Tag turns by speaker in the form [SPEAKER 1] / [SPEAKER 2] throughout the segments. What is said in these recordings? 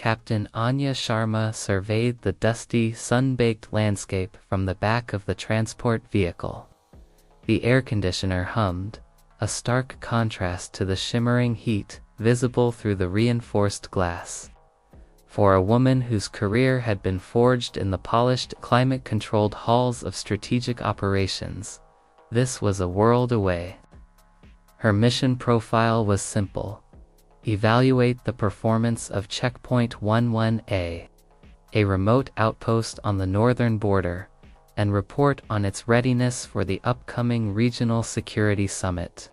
[SPEAKER 1] Captain Anya Sharma surveyed the dusty, sun-baked landscape from the back of the transport vehicle. The air conditioner hummed, a stark contrast to the shimmering heat visible through the reinforced glass. For a woman whose career had been forged in the polished, climate-controlled halls of strategic operations, this was a world away. Her mission profile was simple: evaluate the performance of Checkpoint 11A, a remote outpost on the northern border, and report on its readiness for the upcoming Regional Security Summit.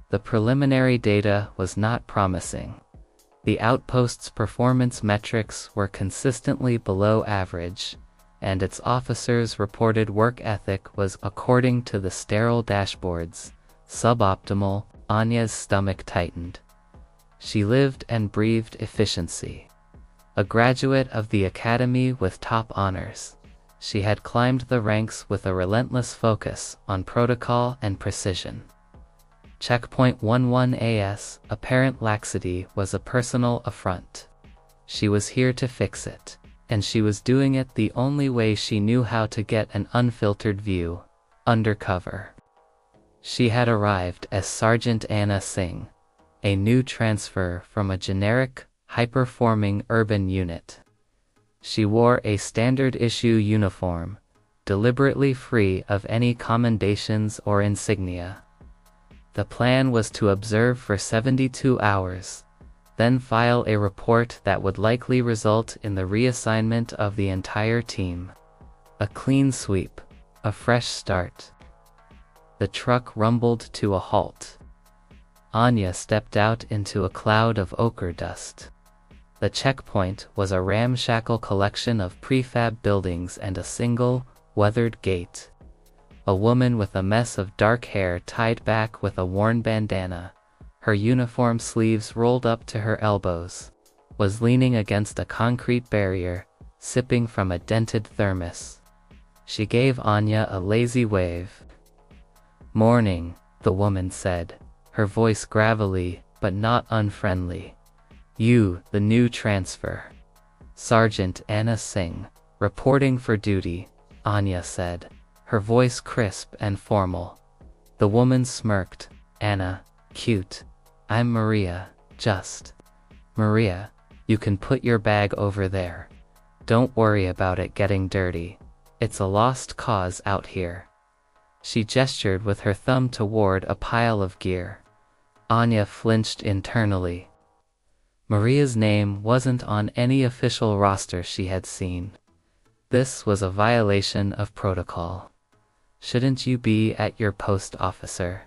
[SPEAKER 1] The preliminary data was not promising. The outpost's performance metrics were consistently below average, and its officers' reported work ethic was, according to the sterile dashboards, suboptimal. Anya's stomach tightened. She lived and breathed efficiency. A graduate of the academy with top honors, she had climbed the ranks with a relentless focus on protocol and precision. Checkpoint 11A's apparent laxity was a personal affront. She was here to fix it, and she was doing it the only way she knew how to get an unfiltered view: undercover. She had arrived as Sergeant Anna Singh, a new transfer from a generic, high-performing urban unit. She wore a standard-issue uniform, deliberately free of any commendations or insignia. The plan was to observe for 72 hours, then file a report that would likely result in the reassignment of the entire team. A clean sweep, a fresh start. The truck rumbled to a halt. Anya stepped out into a cloud of ochre dust. The checkpoint was a ramshackle collection of prefab buildings and a single, weathered gate. A woman with a mess of dark hair tied back with a worn bandana, her uniform sleeves rolled up to her elbows, was leaning against a concrete barrier, sipping from a dented thermos. She gave Anya a lazy wave. "Morning," the woman said, her voice gravelly but not unfriendly. "You, the new transfer." "Sergeant Anna Singh, reporting for duty," Anya said, her voice crisp and formal. The woman smirked. "Anna, cute. I'm Maria, just." "Maria, you can put your bag over there. Don't worry about it getting dirty. It's a lost cause out here." She gestured with her thumb toward a pile of gear. Anya flinched internally. Maria's name wasn't on any official roster she had seen. This was a violation of protocol. "Shouldn't you be at your post, officer?"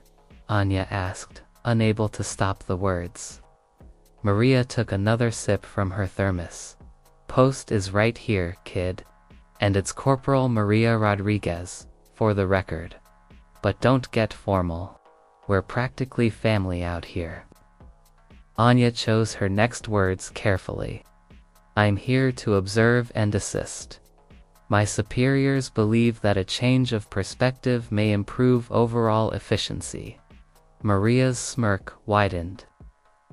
[SPEAKER 1] Anya asked, unable to stop the words. Maria took another sip from her thermos. "Post is right here, kid. And it's Corporal Maria Rodriguez, for the record. But don't get formal. We're practically family out here." Anya chose her next words carefully. "I'm here to observe and assist. My superiors believe that a change of perspective may improve overall efficiency." Maria's smirk widened.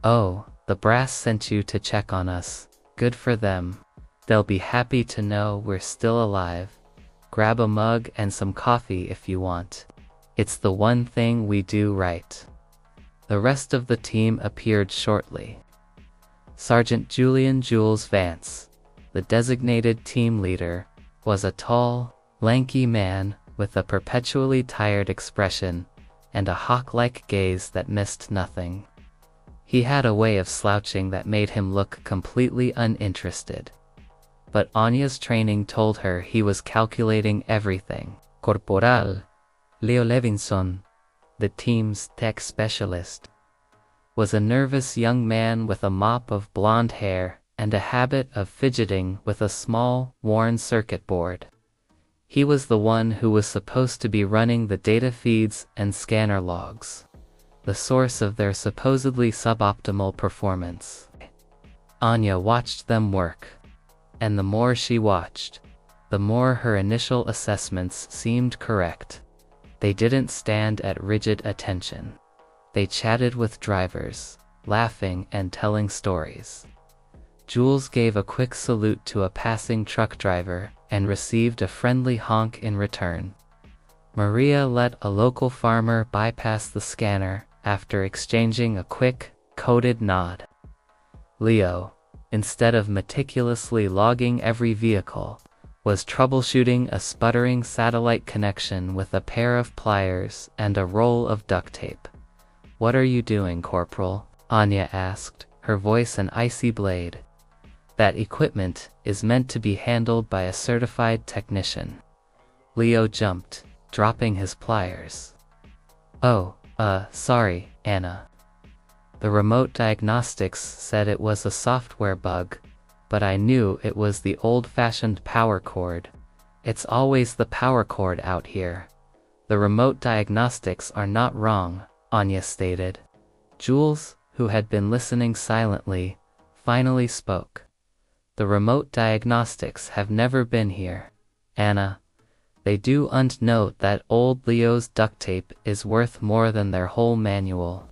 [SPEAKER 1] "Oh, the brass sent you to check on us. Good for them. They'll be happy to know we're still alive. Grab a mug and some coffee if you want. It's the one thing we do right." The rest of the team appeared shortly. Sergeant Julian Jules Vance, the designated team leader, was a tall, lanky man with a perpetually tired expression and a hawk-like gaze that missed nothing. He had a way of slouching that made him look completely uninterested. But Anya's training told her he was calculating everything. Corporal Leo Levinson, the team's tech specialist, was a nervous young man with a mop of blonde hair and a habit of fidgeting with a small, worn circuit board. He was the one who was supposed to be running the data feeds and scanner logs, the source of their supposedly suboptimal performance. Anya watched them work, and the more she watched, the more her initial assessments seemed correct. They didn't stand at rigid attention. They chatted with drivers, laughing and telling stories. Jules gave a quick salute to a passing truck driver and received a friendly honk in return. Maria let a local farmer bypass the scanner after exchanging a quick, coded nod. Leo, instead of meticulously logging every vehicle, was troubleshooting a sputtering satellite connection with a pair of pliers and a roll of duct tape. "What are you doing, Corporal?" Anya asked, her voice an icy blade. "That equipment is meant to be handled by a certified technician." Leo jumped, dropping his pliers. "Oh, sorry, Anna. The remote diagnostics said it was a software bug, but I knew it was the old-fashioned power cord. It's always the power cord out here. The remote diagnostics are not wrong," Anya stated. Jules, who had been listening silently, finally spoke. "The remote diagnostics have never been here, Anna. They do note that old Leo's duct tape is worth more than their whole manual."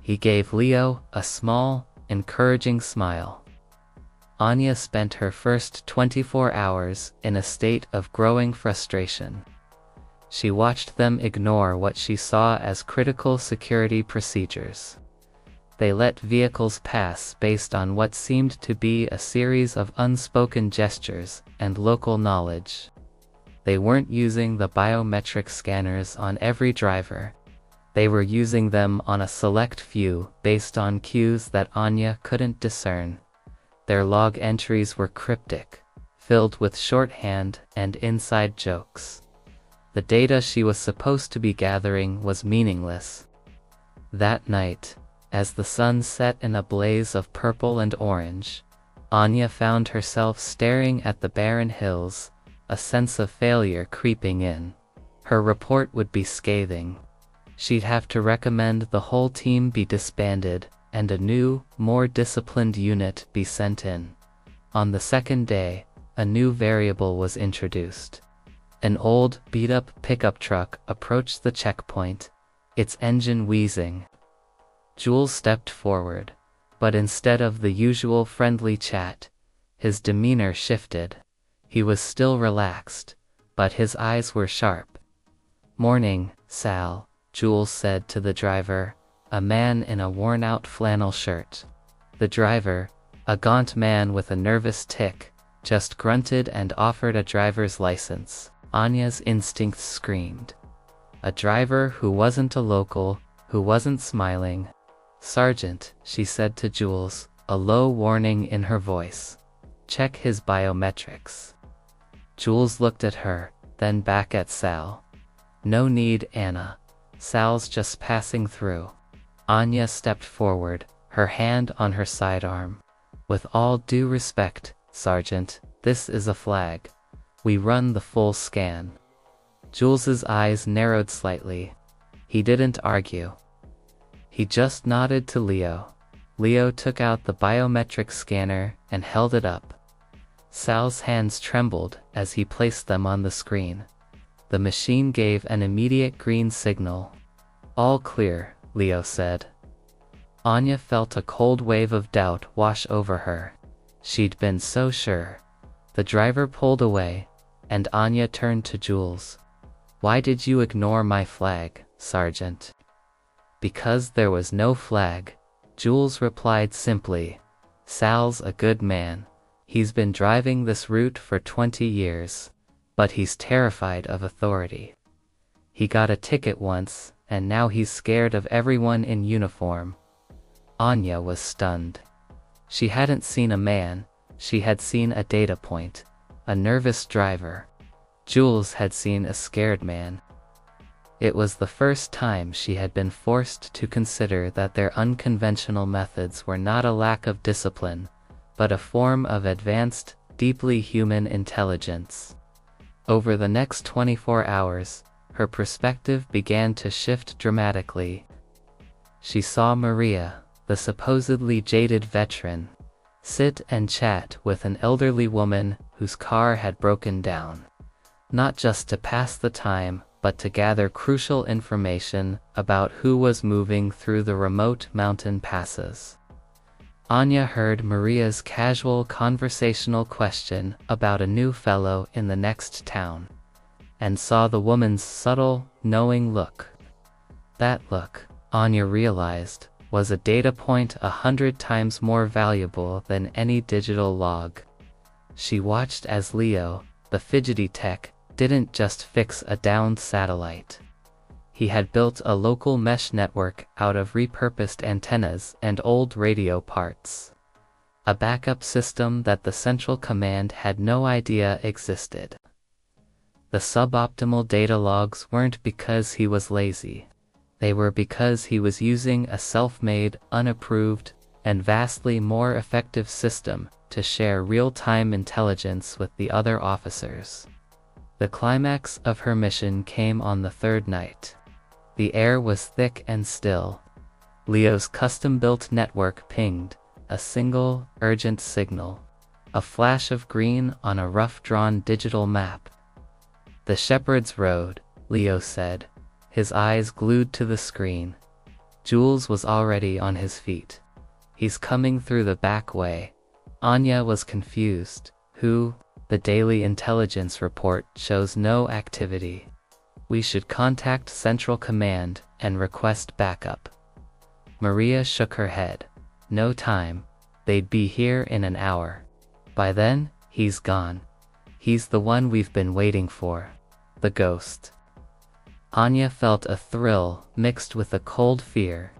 [SPEAKER 1] He gave Leo a small, encouraging smile. Anya spent her first 24 hours in a state of growing frustration. She watched them ignore what she saw as critical security procedures. They let vehicles pass based on what seemed to be a series of unspoken gestures and local knowledge. They weren't using the biometric scanners on every driver. They were using them on a select few based on cues that Anya couldn't discern. Their log entries were cryptic, filled with shorthand and inside jokes. The data she was supposed to be gathering was meaningless. That night, as the sun set in a blaze of purple and orange, Anya found herself staring at the barren hills, a sense of failure creeping in. Her report would be scathing. She'd have to recommend the whole team be disbanded and a new, more disciplined unit be sent in. On the second day, a new variable was introduced. An old, beat-up pickup truck approached the checkpoint, its engine wheezing. Jules stepped forward, but instead of the usual friendly chat, his demeanor shifted. He was still relaxed, but his eyes were sharp. "Morning, Sal," Jules said to the driver, a man in a worn-out flannel shirt. The driver, a gaunt man with a nervous tic, just grunted and offered a driver's license. Anya's instincts screamed. A driver who wasn't a local, who wasn't smiling. "Sergeant," she said to Jules, a low warning in her voice. "Check his biometrics." Jules looked at her, then back at Sal. "No need, Anna. Sal's just passing through." Anya stepped forward, her hand on her sidearm. "With all due respect, Sergeant, this is a flag. We run the full scan." Jules's eyes narrowed slightly. He didn't argue. He just nodded to Leo. Leo took out the biometric scanner and held it up. Sal's hands trembled as he placed them on the screen. The machine gave an immediate green signal. "All clear," Leo said. Anya felt a cold wave of doubt wash over her. She'd been so sure. The driver pulled away, and Anya turned to Jules. "Why did you ignore my flag, Sergeant?" "Because there was no flag," Jules replied simply. "Sal's a good man. He's been driving this route for 20 years, but he's terrified of authority. He got a ticket once, and now he's scared of everyone in uniform." Anya was stunned. She hadn't seen a man, she had seen a data point, a nervous driver. Jules had seen a scared man. It was the first time she had been forced to consider that their unconventional methods were not a lack of discipline, but a form of advanced, deeply human intelligence. Over the next 24 hours, her perspective began to shift dramatically. She saw Maria, the supposedly jaded veteran, sit and chat with an elderly woman whose car had broken down. Not just to pass the time, but to gather crucial information about who was moving through the remote mountain passes. Anya heard Maria's casual conversational question about a new fellow in the next town, and saw the woman's subtle, knowing look. That look, Anya realized, was a data point 100 times more valuable than any digital log. She watched as Leo, the fidgety tech, didn't just fix a downed satellite. He had built a local mesh network out of repurposed antennas and old radio parts. A backup system that the Central Command had no idea existed. The suboptimal data logs weren't because he was lazy. They were because he was using a self-made, unapproved, and vastly more effective system to share real-time intelligence with the other officers. The climax of her mission came on the third night. The air was thick and still. Leo's custom-built network pinged, a single, urgent signal. A flash of green on a rough-drawn digital map. "The Shepherd's Road," Leo said, his eyes glued to the screen. Jules was already on his feet. "He's coming through the back way." Anya was confused. "Who?" "The daily intelligence report shows no activity. We should contact Central Command and request backup." Maria shook her head. "No time. They'd be here in an hour. By then, he's gone. He's the one we've been waiting for. The ghost." Anya felt a thrill mixed with a cold fear.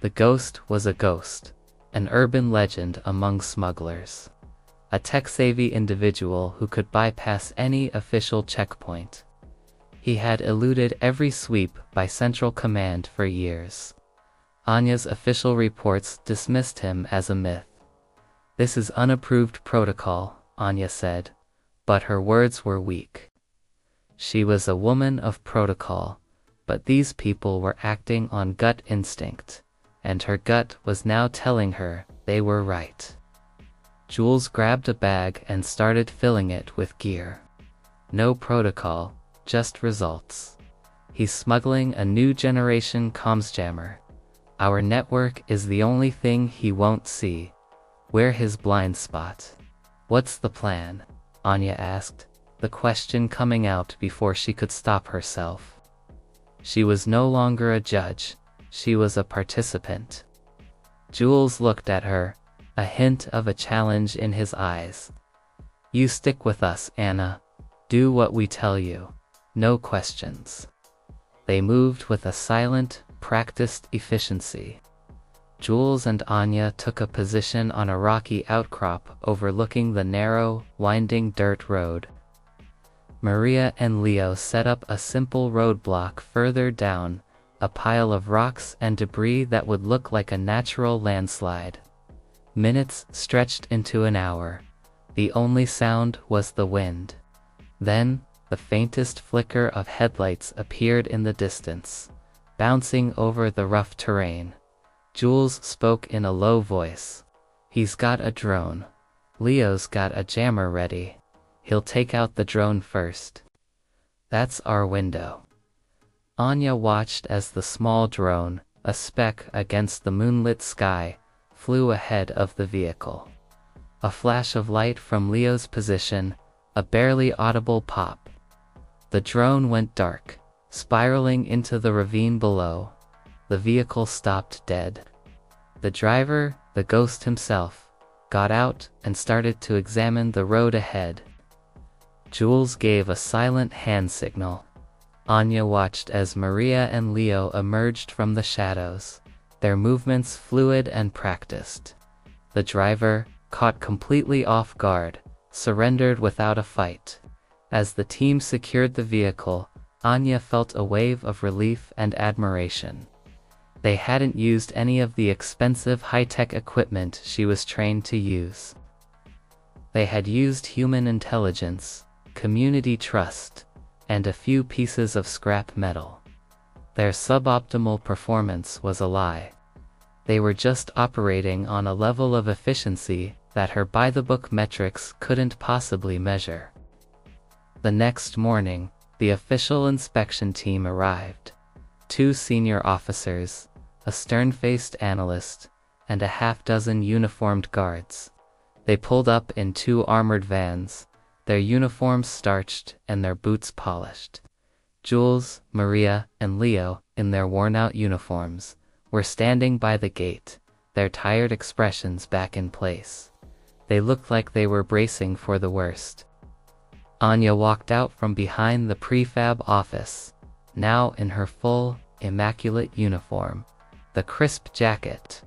[SPEAKER 1] The ghost was a ghost, an urban legend among smugglers. A tech-savvy individual who could bypass any official checkpoint. He had eluded every sweep by Central Command for years. Anya's official reports dismissed him as a myth. "This is unapproved protocol," Anya said, but her words were weak. She was a woman of protocol, but these people were acting on gut instinct, and her gut was now telling her they were right. Jules grabbed a bag and started filling it with gear. No protocol, just results. "He's smuggling a new generation comms jammer. Our network is the only thing he won't see. We're his blind spot." "What's the plan?" Anya asked, the question coming out before she could stop herself. She was no longer a judge, she was a participant. Jules looked at her, a hint of a challenge in his eyes. "You stick with us, Anna. Do what we tell you. No questions." They moved with a silent, practiced efficiency. Jules and Anya took a position on a rocky outcrop overlooking the narrow, winding dirt road. Maria and Leo set up a simple roadblock further down, a pile of rocks and debris that would look like a natural landslide. Minutes stretched into an hour. The only sound was the wind. Then, the faintest flicker of headlights appeared in the distance, bouncing over the rough terrain. Jules spoke in a low voice. "He's got a drone. Leo's got a jammer ready. He'll take out the drone first. That's our window." Anya watched as the small drone, a speck against the moonlit sky, flew ahead of the vehicle. A flash of light from Leo's position, a barely audible pop. The drone went dark, spiraling into the ravine below. The vehicle stopped dead. The driver, the ghost himself, got out and started to examine the road ahead. Jules gave a silent hand signal. Anya watched as Maria and Leo emerged from the shadows, their movements fluid and practiced. The driver, caught completely off guard, surrendered without a fight. As the team secured the vehicle, Anya felt a wave of relief and admiration. They hadn't used any of the expensive high-tech equipment she was trained to use. They had used human intelligence, community trust, and a few pieces of scrap metal. Their suboptimal performance was a lie. They were just operating on a level of efficiency that her by-the-book metrics couldn't possibly measure. The next morning, the official inspection team arrived. 2 senior officers, a stern-faced analyst, and a half-dozen uniformed guards. They pulled up in 2 armored vans, their uniforms starched and their boots polished. Jules, Maria, and Leo, in their worn-out uniforms, were standing by the gate, their tired expressions back in place. They looked like they were bracing for the worst. Anya walked out from behind the prefab office, now in her full, immaculate uniform, the crisp jacket,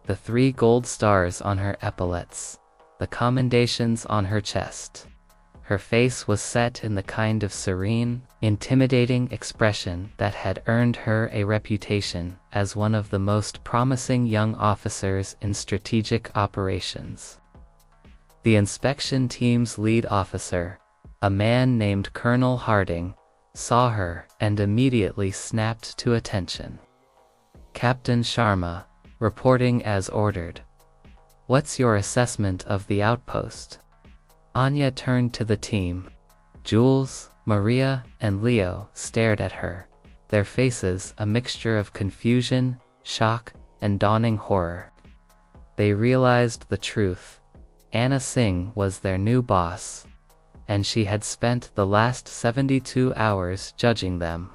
[SPEAKER 1] the 3 gold stars on her epaulets, the commendations on her chest. Her face was set in the kind of serene, intimidating expression that had earned her a reputation as one of the most promising young officers in strategic operations. The inspection team's lead officer, a man named Colonel Harding, saw her and immediately snapped to attention. Captain Sharma, reporting as ordered. What's your assessment of the outpost? Anya turned to the team. Jules, Maria, and Leo stared at her, their faces a mixture of confusion, shock, and dawning horror. They realized the truth. Anna Singh was their new boss, and she had spent the last 72 hours judging them.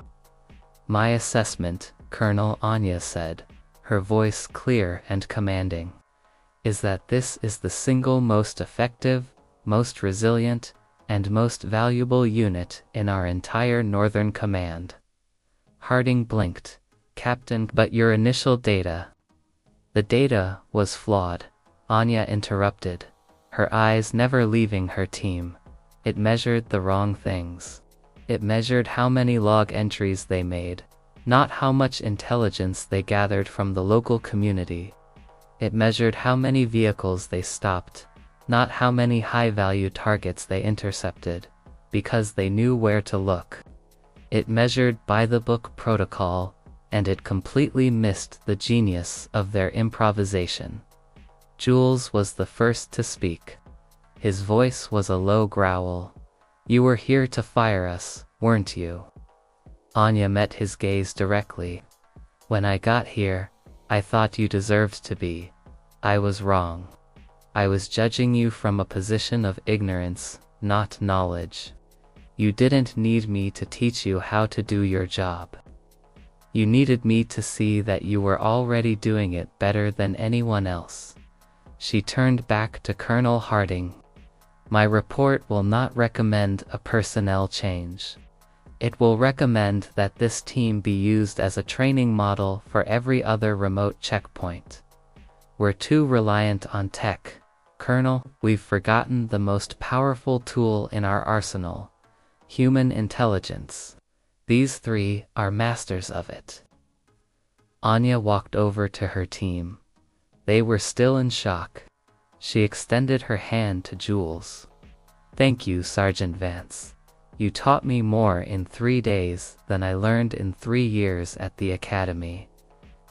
[SPEAKER 1] My assessment, Colonel Anya said, her voice clear and commanding, is that this is the single most effective, most resilient, and most valuable unit in our entire Northern Command. Harding blinked. Captain, but your initial data. The data was flawed, Anya interrupted, her eyes never leaving her team. It measured the wrong things. It measured how many log entries they made, not how much intelligence they gathered from the local community. It measured how many vehicles they stopped, not how many high-value targets they intercepted, because they knew where to look. It measured by-the-book protocol, and it completely missed the genius of their improvisation. Jules was the first to speak. His voice was a low growl. You were here to fire us, weren't you? Anya met his gaze directly. When I got here, I thought you deserved to be. I was wrong. I was judging you from a position of ignorance, not knowledge. You didn't need me to teach you how to do your job. You needed me to see that you were already doing it better than anyone else. She turned back to Colonel Harding. My report will not recommend a personnel change. It will recommend that this team be used as a training model for every other remote checkpoint. We're too reliant on tech, Colonel. We've forgotten the most powerful tool in our arsenal: human intelligence. These 3 are masters of it. Anya walked over to her team. They were still in shock. She extended her hand to Jules. Thank you, Sergeant Vance. You taught me more in 3 days than I learned in 3 years at the academy.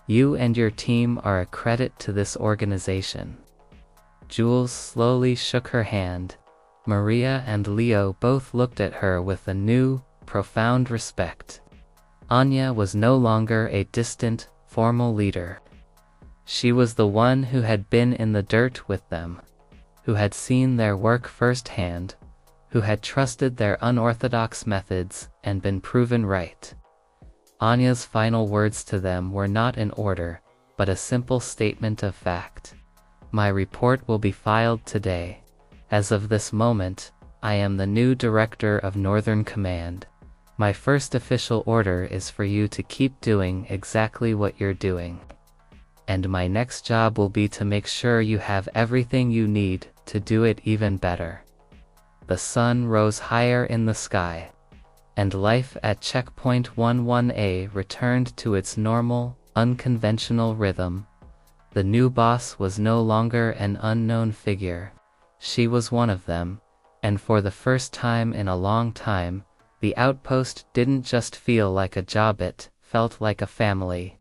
[SPEAKER 1] You and your team are a credit to this organization. Jules slowly shook her hand. Maria and Leo both looked at her with a new, profound respect. Anya was no longer a distant, formal leader. She was the one who had been in the dirt with them, who had seen their work firsthand, who had trusted their unorthodox methods and been proven right. Anya's final words to them were not an order, but a simple statement of fact. My report will be filed today. As of this moment, I am the new director of Northern Command. My first official order is for you to keep doing exactly what you're doing. And my next job will be to make sure you have everything you need to do it even better. The sun rose higher in the sky, and life at Checkpoint 11A returned to its normal, unconventional rhythm. The new boss was no longer an unknown figure. She was one of them, and for the first time in a long time, the outpost didn't just feel like a job, it felt like a family.